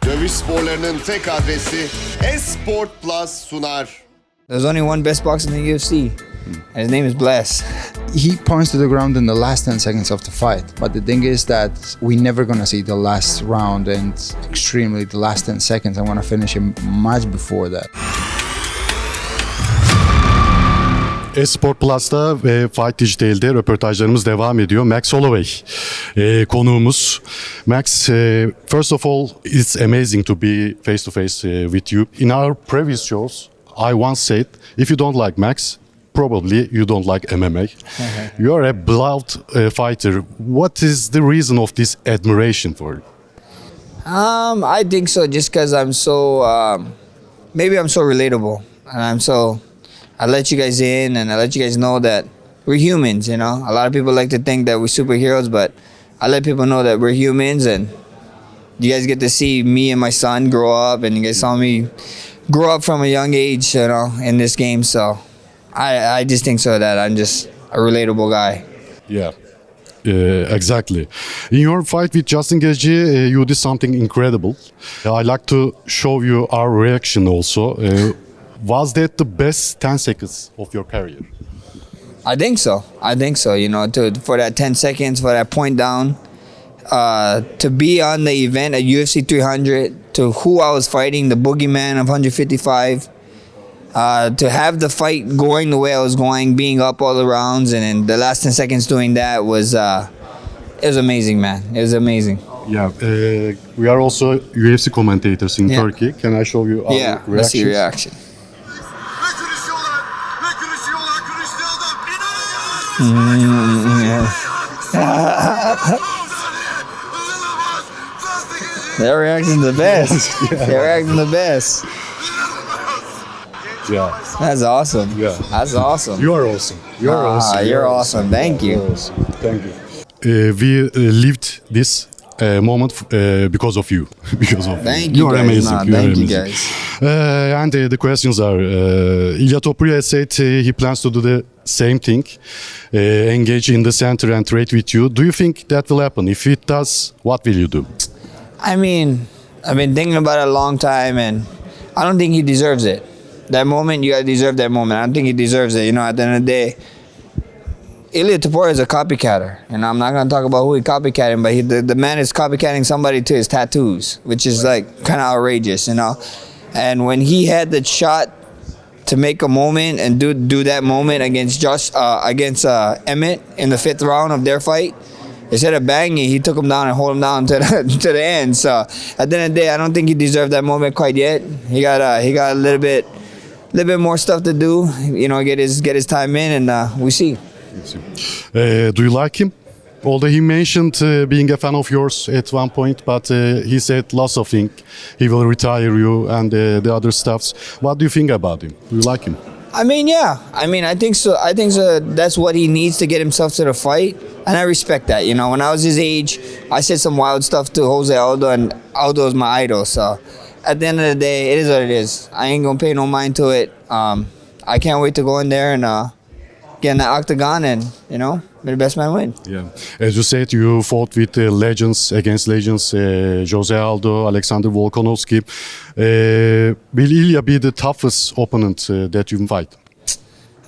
Dövüş sporlarının tek adresi Esport Plus sunar. There's only one best boxer in the UFC, and his name is Bless. He points to the ground in the last 10 seconds of the fight. But the thing is that we're never going to see the last round and extremely the last 10 seconds. I'm going to finish him much before that. Esport Plus'ta ve Fight Digitale'de röportajlarımız devam ediyor. Max Holloway konuğumuz. Max, first of all, it's amazing to be face to face with you. In our previous shows, I once said, if you don't like Max, probably you don't like MMA. You're a beloved fighter. What is the reason of this admiration for you? I think so, just because I'm so, maybe I'm so relatable, and I let you guys in, and I let you guys know that we're humans, you know? A lot of people like to think that we're superheroes, but I let people know that we're humans, and you guys get to see me and my son grow up, and you guys saw me grow up from a young age, you know, in this game, so I just think so that I'm just a relatable guy. Yeah. Exactly. In your fight with Justin Gaethje, you did something incredible. I like to show you our reaction also. Was that the best 10 seconds of your career? I think so. You know, for that 10 seconds, for that point down, to be on the event at UFC 300, to who I was fighting, the boogeyman of 155, to have the fight going the way I was going, being up all the rounds, and in the last 10 seconds doing that was, it was amazing, man. It was amazing. Yeah, we are also UFC commentators in Turkey. Can I show you our reactions? Let's see your reaction. Their reaction's the best. Their reaction's the best. Yeah. That's awesome. Yeah. That's awesome. You are awesome. You are awesome. You're awesome. Thank you. You're awesome. Thank you. We lived this moment because of you. Because of Thank you. you You're guys. amazing. You're Thank amazing. you guys. And the questions are, Ilia Topuria said he plans to do the same thing, engage in the center and trade with you. Do you think that will happen? If it does, what will you do? I mean, I've been thinking about it a long time, and I don't think he deserves it. That moment, you gotta deserve that moment. I don't think he deserves it. You know, at the end of the day, Ilia Topuria is a copycatter, and I'm not gonna talk about who he copycatting, but the man is copycatting somebody to his tattoos, which is like kind of outrageous, you know. And when he had the shot to make a moment and do that moment against Emmett in the 5th round of their fight, instead of banging, he took him down and hold him down to the end. So at the end of the day, I don't think he deserved that moment quite yet. He got a little bit more stuff to do. You know, get his time in, and we see. Do you like him? Although he mentioned being a fan of yours at one point, but he said lots of things. He will retire you and the other stuffs. What do you think about him? Do you like him? I mean, yeah. I think so. That's what he needs to get himself to the fight, and I respect that. You know, when I was his age, I said some wild stuff to Jose Aldo, and Aldo is my idol. So at the end of the day, it is what it is. I ain't gonna pay no mind to it. I can't wait to go in there and get in the octagon and, you know, may the best man win. Yeah. As you said, you fought with legends, Jose Aldo, Alexander Volkanovski. Will Ilia be the toughest opponent that you fight?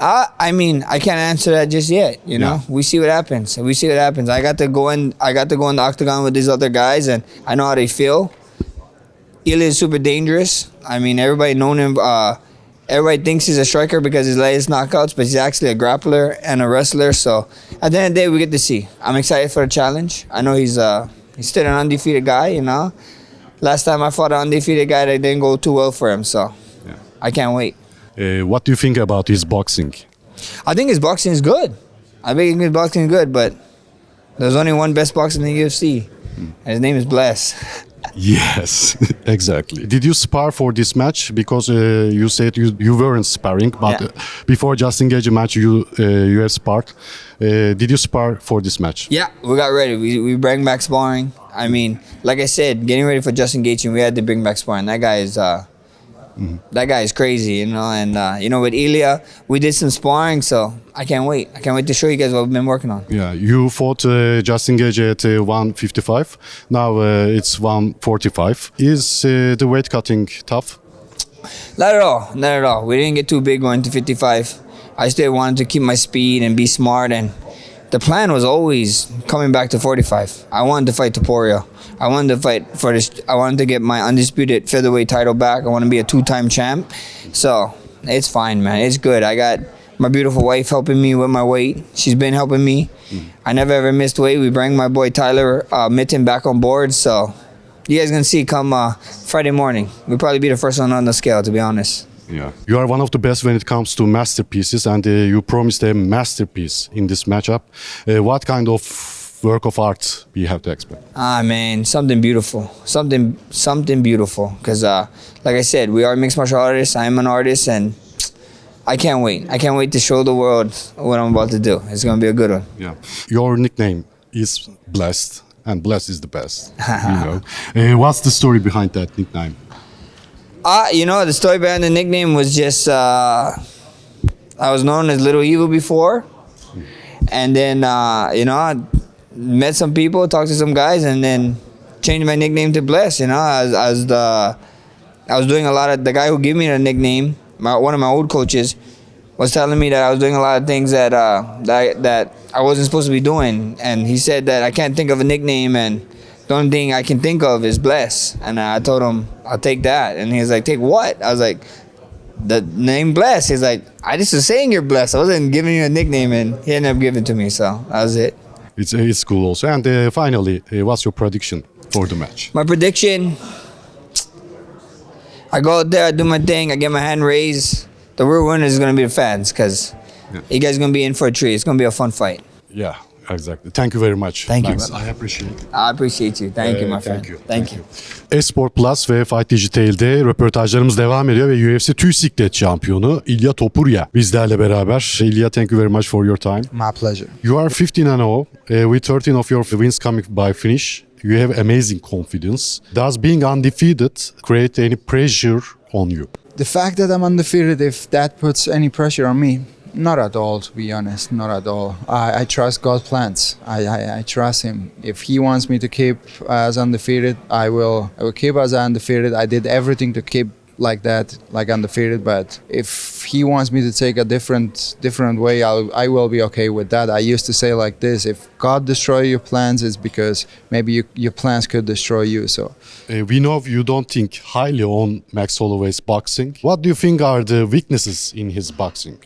I mean, I can't answer that just yet. You know, we see what happens. I got to go in the octagon with these other guys, and I know how they feel. Ilia is super dangerous. I mean, everybody known him. Everybody thinks he's a striker because his latest knockouts, but he's actually a grappler and a wrestler. So at the end of the day, we get to see. I'm excited for the challenge. I know he's still an undefeated guy, you know. Last time I fought an undefeated guy, that didn't go too well for him. So I can't wait. What do you think about his boxing? I think his boxing is good. But there's only one best boxer in the UFC, and his name is Bless. Yes, exactly. Did you spar for this match? Because you said you weren't sparring, but before Justin Gaethje match, you have sparred. Did you spar for this match? Yeah, we got ready. We bring back sparring. I mean, like I said, getting ready for Justin Gaethje, we had to bring back sparring. That guy is That guy is crazy, you know. And with Ilia, we did some sparring, so I can't wait. I can't wait to show you guys what we've been working on. Yeah, you fought Justin Gage at 155. Now it's 145. Is the weight cutting tough? Not at all. Not at all. We didn't get too big going to 55. I still wanted to keep my speed and be smart, and the plan was always coming back to 45. I wanted to fight Topuria. I wanted to fight for this. I wanted to get my undisputed featherweight title back. I want to be a 2-time champ. So it's fine, man. It's good. I got my beautiful wife helping me with my weight. She's been helping me. I never ever missed weight. We bring my boy Tyler Mitten back on board. So you guys gonna see come Friday morning. We'll probably be the first one on the scale, to be honest. Yeah, you are one of the best when it comes to masterpieces, and you promised a masterpiece in this matchup. What kind of work of art we have to expect? Man, something beautiful, something beautiful. Because, like I said, we are mixed martial artists. I am an artist, and I can't wait. I can't wait to show the world what I'm about to do. It's gonna be a good one. Yeah, your nickname is Blessed, and Blessed is the best. What's the story behind that nickname? The story behind the nickname was just I was known as Little Evil before, and then I met some people, talked to some guys, and then changed my nickname to Bless. I was doing a lot of, the guy who gave me the nickname, one of my old coaches, was telling me that I was doing a lot of things that I wasn't supposed to be doing, and he said that I can't think of a nickname, and the only thing I can think of is Bless. And I told him, I'll take that. And he was like, take what? I was like, the name Bless. He's like, I just was saying you're blessed. I wasn't giving you a nickname, and he ended up giving it to me. So that was it. It's cool also. And finally, what's your prediction for the match? My prediction, I go out there, I do my thing, I get my hand raised. The real winner is going to be the fans, because you guys are going to be in for a treat. It's going to be a fun fight. Yeah. Exactly. Thank you very much. Thank you. Max. I appreciate it. I appreciate you. Thank you, my friend. Thank you. Esport Plus ve Fight Digitale'de röportajlarımız devam ediyor ve UFC Tüy Siklet şampiyonu Ilia Topuria bizlerle beraber. Ilia, thank you very much for your time. My pleasure. You are 15-0 with 13 of your wins coming by finish. You have amazing confidence. Does being undefeated create any pressure on you? The fact that I'm undefeated, if that puts any pressure on me, not at all, to be honest, not at all. I trust God's plans. I trust Him. If He wants me to keep as undefeated, I will keep as undefeated. I did everything to keep like that, like undefeated. But if He wants me to take a different way, I will be okay with that. I used to say like this: if God destroy your plans, it's because maybe your plans could destroy you. So we know you don't think highly on Max Holloway's boxing. What do you think are the weaknesses in his boxing?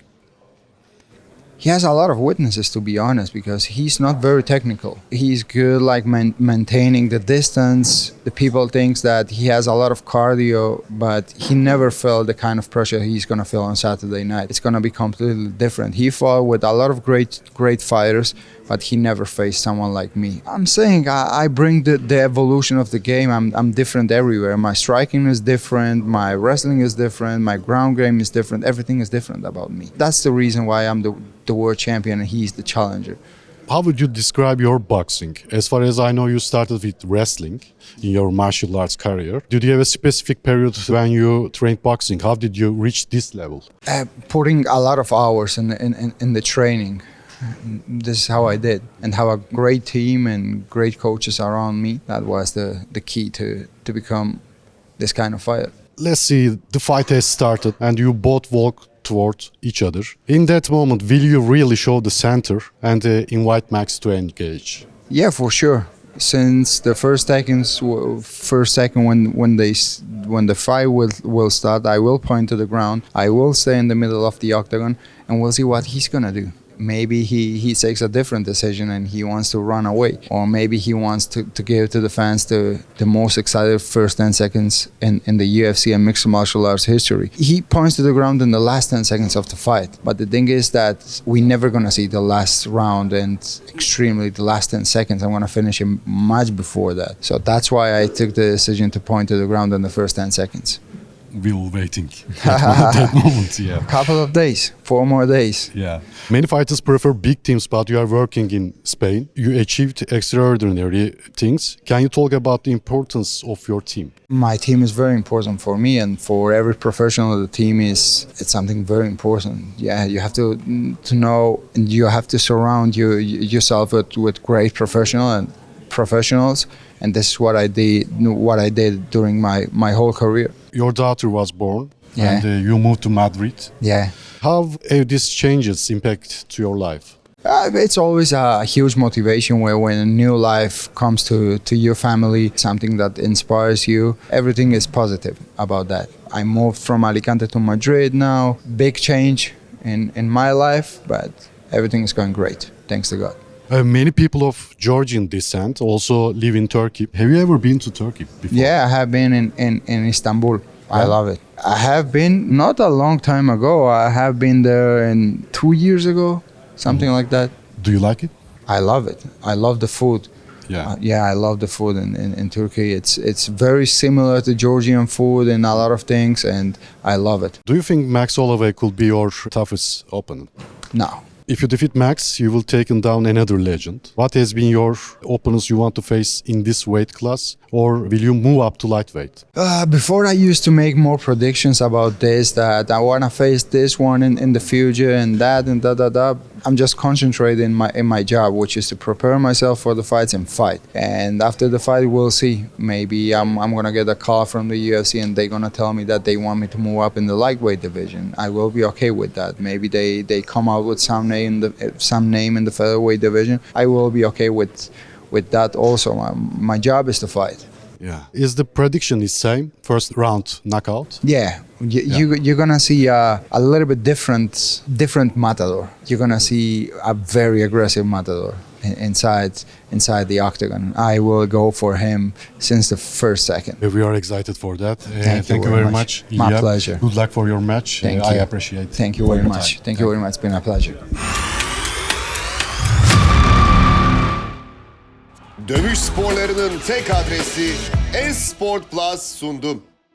he has a lot of weaknesses, to be honest, because he's not very technical. He's good like maintaining the distance. The people thinks that he has a lot of cardio, but he never felt the kind of pressure he's gonna feel on Saturday night. It's gonna be completely different. He fought with a lot of great fighters, but he never faced someone like me. I'm saying I bring the evolution of the game. I'm different everywhere. My striking is different, my wrestling is different, my ground game is different. Everything is different about me. That's the reason why I'm the world champion and he's the challenger. How would you describe your boxing? As far as I know, you started with wrestling in your martial arts career. Did you have a specific period when you trained boxing? How did you reach this level? Putting a lot of hours in the training. This is how I did, and have a great team and great coaches around me. That was the key to become this kind of fighter. Let's see, the fight has started and you both walk toward each other. In that moment, will you really show the center and invite Max to engage? Yeah, for sure. Since the first second when the fight will start, I will point to the ground. I will stay in the middle of the octagon, and we'll see what he's gonna do. Maybe he takes a different decision and he wants to run away, or maybe he wants to give to the fans the most excited first 10 seconds in the UFC and mixed martial arts history. He points to the ground in the last 10 seconds of the fight, but the thing is that we're never gonna see the last round and extremely the last 10 seconds. I'm gonna finish him much before that. So that's why I took the decision to point to the ground in the first 10 seconds. will waiting that moment. Yeah. Couple of days, 4 more days. Yeah. Many fighters prefer big teams, but you are working in Spain. You achieved extraordinary things. Can you talk about the importance of your team? My team is very important for me, and for every professional. The team it's something very important. Yeah, you have to know, and you have to surround yourself with great professionals, and this is what I did during my whole career. Your daughter was born, Yeah. and you moved to Madrid. Yeah. How have these changes impact to your life? It's always a huge motivation when a new life comes to your family, something that inspires you. Everything is positive about that. I moved from Alicante to Madrid now. Big change in my life, but everything is going great, thanks to God. Many people of Georgian descent also live in Turkey. Have you ever been to Turkey before? Yeah, I have been in Istanbul. I love it. I have been not a long time ago. I have been there 2 years ago, something like that. Do you like it? I love it. I love the food. Yeah. I love the food in Turkey. It's very similar to Georgian food in a lot of things, and I love it. Do you think Max Holloway could be your toughest opponent? No. If you defeat Max, you will take down another legend. What has been your opponents you want to face in this weight class? Or will you move up to lightweight? Before I used to make more predictions about this, that I want to face this one in the future and that and da. I'm just concentrating in my job, which is to prepare myself for the fights and fight. And after the fight, we'll see. Maybe I'm gonna get a call from the UFC and they're gonna tell me that they want me to move up in the lightweight division. I will be okay with that. Maybe they come out with some name in the featherweight division. I will be okay with that also. My job is to fight. Yeah. Is the prediction the same? First round knockout? Yeah, you're gonna see a little bit different matador. You're gonna see a very aggressive matador inside the octagon. I will go for him since the first second. We are excited for that. Thank you very much. My Ilia. pleasure. Good luck for your match. Thank I you. appreciate it. Thank you very much. Thank you very much. It's been a pleasure. Dövüş sporlarının tek adresi Esport Plus sundu.